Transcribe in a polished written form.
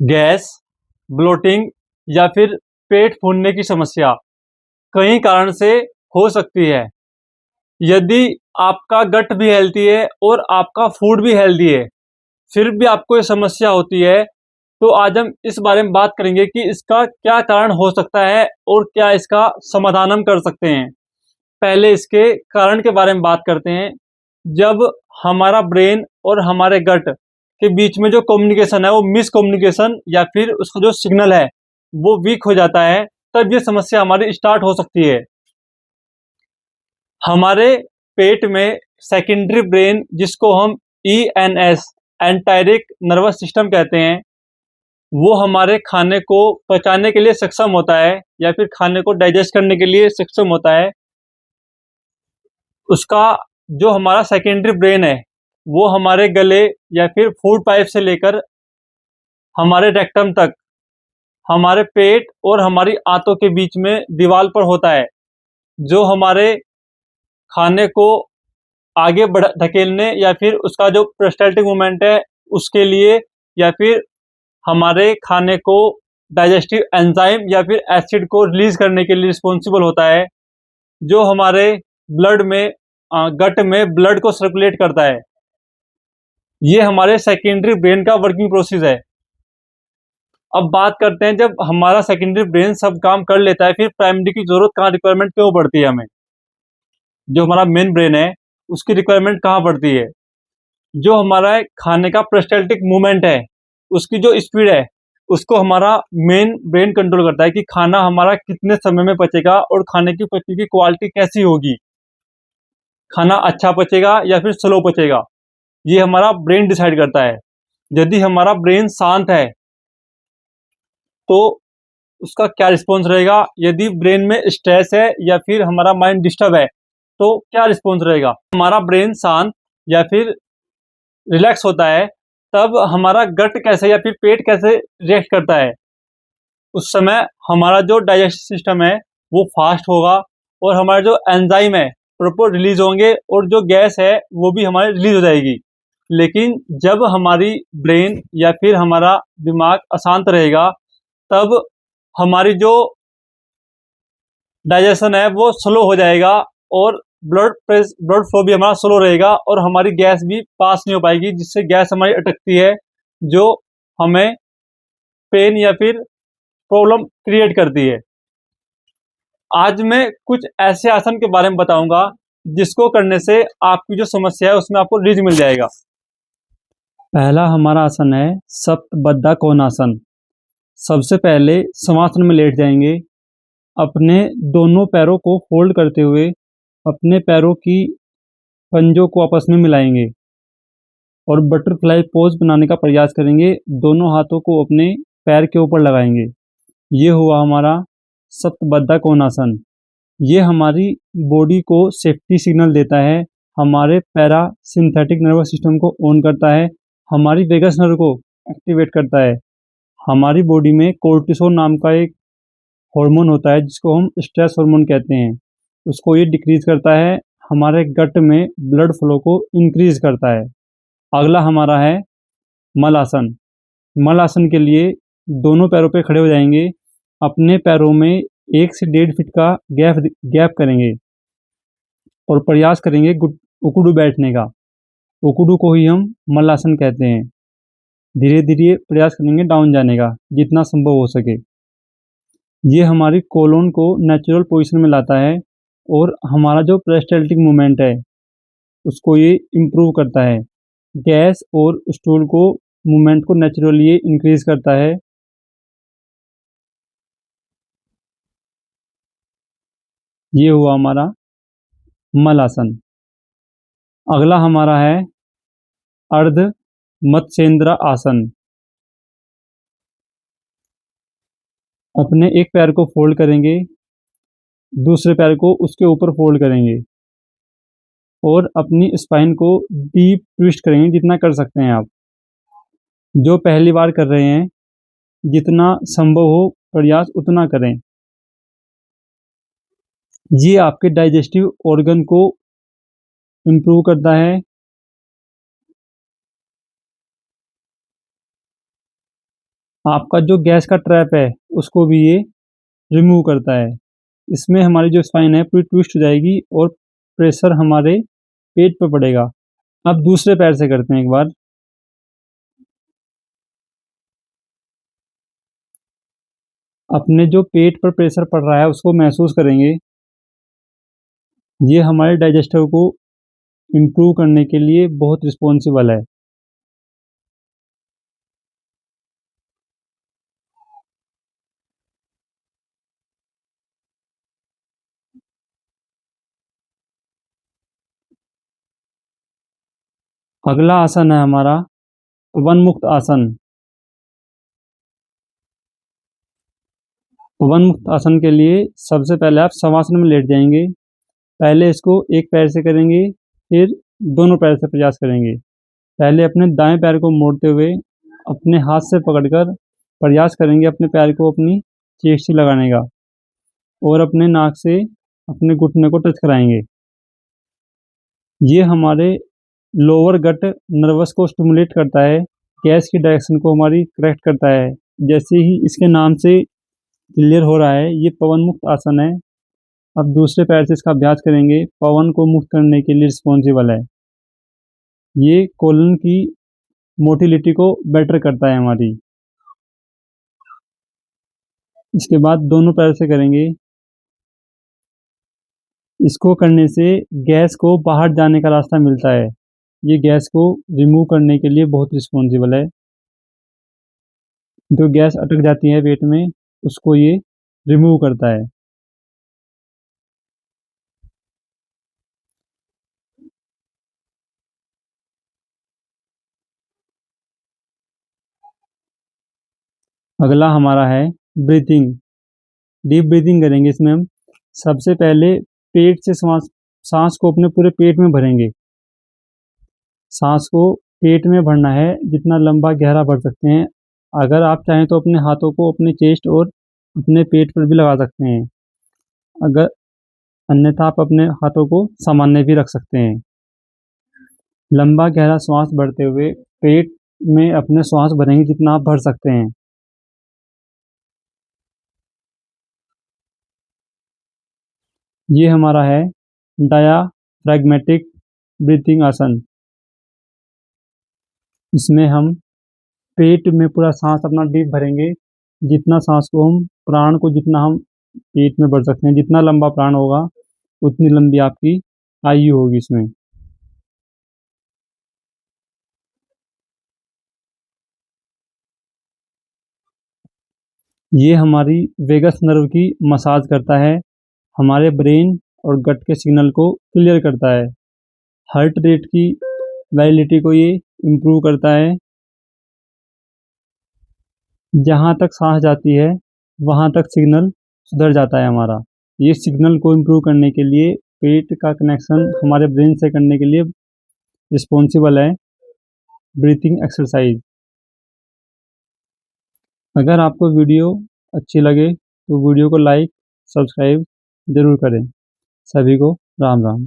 Gas, bloating या फिर पेट फूलने की समस्या कई कारण से हो सकती है। यदि आपका गट भी हेल्दी है और आपका फूड भी हेल्दी है, फिर भी आपको ये समस्या होती है, तो आज हम इस बारे में बात करेंगे कि इसका क्या कारण हो सकता है और क्या इसका समाधान हम कर सकते हैं। पहले इसके कारण के बारे में बात करते हैं। जब हमारा ब्रेन और हमारे गट के बीच में जो कम्युनिकेशन है वो मिसकम्युनिकेशन या फिर उसका जो सिग्नल है वो वीक हो जाता है, तब ये समस्या हमारी स्टार्ट हो सकती है। हमारे पेट में सेकेंडरी ब्रेन, जिसको हम ENS एंटायरिक नर्वस सिस्टम कहते हैं, वो हमारे खाने को पचाने के लिए सक्षम होता है या फिर खाने को डाइजेस्ट करने के लिए सक्षम होता है। उसका जो हमारा सेकेंडरी ब्रेन है वो हमारे गले या फिर फूड पाइप से लेकर हमारे रेक्टम तक, हमारे पेट और हमारी आंतों के बीच में दीवार पर होता है, जो हमारे खाने को आगे बढ़ धकेलने या फिर उसका जो पेरिस्टाल्टिक मूवमेंट है उसके लिए, या फिर हमारे खाने को डाइजेस्टिव एंजाइम या फिर एसिड को रिलीज करने के लिए रिस्पॉन्सिबल होता है, जो हमारे ब्लड में गट में ब्लड को सर्कुलेट करता है। ये हमारे सेकेंडरी ब्रेन का वर्किंग प्रोसेस है। अब बात करते हैं, जब हमारा सेकेंडरी ब्रेन सब काम कर लेता है, फिर प्राइमरी की जरूरत कहाँ, रिक्वायरमेंट क्यों पड़ती है हमें। जो हमारा मेन ब्रेन है उसकी रिक्वायरमेंट कहाँ पड़ती है। जो हमारा खाने का पेरिस्टाल्टिक मूवमेंट है, उसकी जो स्पीड है, उसको हमारा मेन ब्रेन कंट्रोल करता है कि खाना हमारा कितने समय में पचेगा और खाने की पचने की क्वालिटी कैसी होगी, खाना अच्छा पचेगा या फिर स्लो पचेगा, ये हमारा ब्रेन डिसाइड करता है। यदि हमारा ब्रेन शांत है तो उसका क्या रिस्पॉन्स रहेगा। यदि ब्रेन में स्ट्रेस है या फिर हमारा माइंड डिस्टर्ब है तो क्या रिस्पॉन्स रहेगा। हमारा ब्रेन शांत या फिर रिलैक्स होता है, तब हमारा गट कैसे या फिर पेट कैसे रिएक्ट करता है। उस समय हमारा जो डाइजेस्टिव सिस्टम है वो फास्ट होगा और हमारा जो एंजाइम है प्रॉपर रिलीज होंगे और जो गैस है वो भी हमारी रिलीज हो जाएगी। लेकिन जब हमारी ब्रेन या फिर हमारा दिमाग अशांत रहेगा, तब हमारी जो डाइजेशन है वो स्लो हो जाएगा और ब्लड फ्लो भी हमारा स्लो रहेगा और हमारी गैस भी पास नहीं हो पाएगी, जिससे गैस हमारी अटकती है, जो हमें पेन या फिर प्रॉब्लम क्रिएट करती है। आज मैं कुछ ऐसे आसन के बारे में बताऊंगा जिसको करने से आपकी जो समस्या है उसमें आपको रिलीज मिल जाएगा। पहला हमारा आसन है सप्तबद्धा कोणासन। सबसे पहले समासन में लेट जाएंगे, अपने दोनों पैरों को फोल्ड करते हुए अपने पैरों की पंजों को आपस में मिलाएंगे और बटरफ्लाई पोज बनाने का प्रयास करेंगे। दोनों हाथों को अपने पैर के ऊपर लगाएंगे। ये हुआ हमारा सप्तबद्धा कोणासन। ये हमारी बॉडी को सेफ्टी सिग्नल देता है, हमारे पैरा सिंथेटिक नर्वस सिस्टम को ऑन करता है, हमारी वेगस नर्व को एक्टिवेट करता है। हमारी बॉडी में कोर्टिसोल नाम का एक हार्मोन होता है जिसको हम स्ट्रेस हार्मोन कहते हैं, उसको ये डिक्रीज करता है। हमारे गट में ब्लड फ्लो को इंक्रीज करता है। अगला हमारा है मलासन। मलासन के लिए दोनों पैरों पे खड़े हो जाएंगे, अपने पैरों में 1 से 1.5 फीट का गैप करेंगे और प्रयास करेंगे उकुडू बैठने का। उकुडू को ही हम मलासन कहते हैं। धीरे धीरे प्रयास करेंगे डाउन जाने का जितना संभव हो सके। ये हमारी कोलोन को नेचुरल पोजीशन में लाता है और हमारा जो पेरिस्टाल्टिक मूवमेंट है उसको ये इम्प्रूव करता है। गैस और स्टूल को मूवमेंट को नेचुरली ये इंक्रीज करता है। ये हुआ हमारा मलासन। अगला हमारा है अर्ध मत्स्येंद्र आसन। अपने एक पैर को फोल्ड करेंगे, दूसरे पैर को उसके ऊपर फोल्ड करेंगे और अपनी स्पाइन को डीप ट्विस्ट करेंगे जितना कर सकते हैं आप। जो पहली बार कर रहे हैं जितना संभव हो प्रयास उतना करें। ये आपके डाइजेस्टिव ऑर्गन को इम्प्रूव करता है। आपका जो गैस का ट्रैप है उसको भी ये रिमूव करता है। इसमें हमारी जो स्पाइन है पूरी ट्विस्ट हो जाएगी और प्रेशर हमारे पेट पे पड़ेगा। अब दूसरे पैर से करते हैं एक बार। अपने जो पेट पर प्रेशर पड़ रहा है उसको महसूस करेंगे। ये हमारे डाइजेस्टर को इम्प्रूव करने के लिए बहुत रिस्पॉन्सिबल है। अगला आसन है हमारा पवन मुक्त आसन। पवन मुक्त आसन के लिए सबसे पहले आप शवासन में लेट जाएंगे। पहले इसको एक पैर से करेंगे, फिर दोनों पैर से प्रयास करेंगे। पहले अपने दाएं पैर को मोड़ते हुए अपने हाथ से पकड़कर प्रयास करेंगे अपने पैर को अपनी चेस्ट से लगाने का और अपने नाक से अपने घुटने को टच कराएंगे। ये हमारे लोअर गट नर्वस को स्टिमुलेट करता है, गैस की डायरेक्शन को हमारी करेक्ट करता है। जैसे ही इसके नाम से क्लियर हो रहा है, ये पवन मुक्त आसन है। अब दूसरे पैर से इसका अभ्यास करेंगे। पवन को मुक्त करने के लिए रिस्पॉन्सिबल है। ये कोलन की मोटिलिटी को बेटर करता है हमारी। इसके बाद दोनों पैर से करेंगे। इसको करने से गैस को बाहर जाने का रास्ता मिलता है। ये गैस को रिमूव करने के लिए बहुत रिस्पॉन्सिबल है। जो गैस अटक जाती है पेट में उसको ये रिमूव करता है। अगला हमारा है ब्रीथिंग। डीप ब्रीथिंग करेंगे इसमें हम। सबसे पहले पेट से सांस को अपने पूरे पेट में भरेंगे। सांस को पेट में भरना है, जितना लंबा गहरा भर सकते हैं। अगर आप चाहें तो अपने हाथों को अपने चेस्ट और अपने पेट पर भी लगा सकते हैं। अगर अन्यथा आप अपने हाथों को सामान्य भी रख सकते हैं। लंबा गहरा श्वास भरते हुए पेट में अपने श्वास भरेंगे जितना आप भर सकते हैं। ये हमारा है डायाफ्रैग्मेटिक ब्रीथिंग आसन। इसमें हम पेट में पूरा सांस अपना डीप भरेंगे। जितना सांस को हम प्राण को जितना हम पेट में भर सकते हैं, जितना लंबा प्राण होगा उतनी लंबी आपकी आयु होगी इसमें। ये हमारी वेगस नर्व की मसाज करता है, हमारे ब्रेन और गट के सिग्नल को क्लियर करता है। हार्ट रेट की वैलिडिटी को ये इम्प्रूव करता है। जहाँ तक सांस जाती है वहाँ तक सिग्नल सुधर जाता है हमारा। ये सिग्नल को इम्प्रूव करने के लिए पेट का कनेक्शन हमारे ब्रेन से करने के लिए रिस्पॉन्सिबल है ब्रीथिंग एक्सरसाइज। अगर आपको वीडियो अच्छी लगे तो वीडियो को लाइक सब्सक्राइब ज़रूर करें। सभी को राम राम।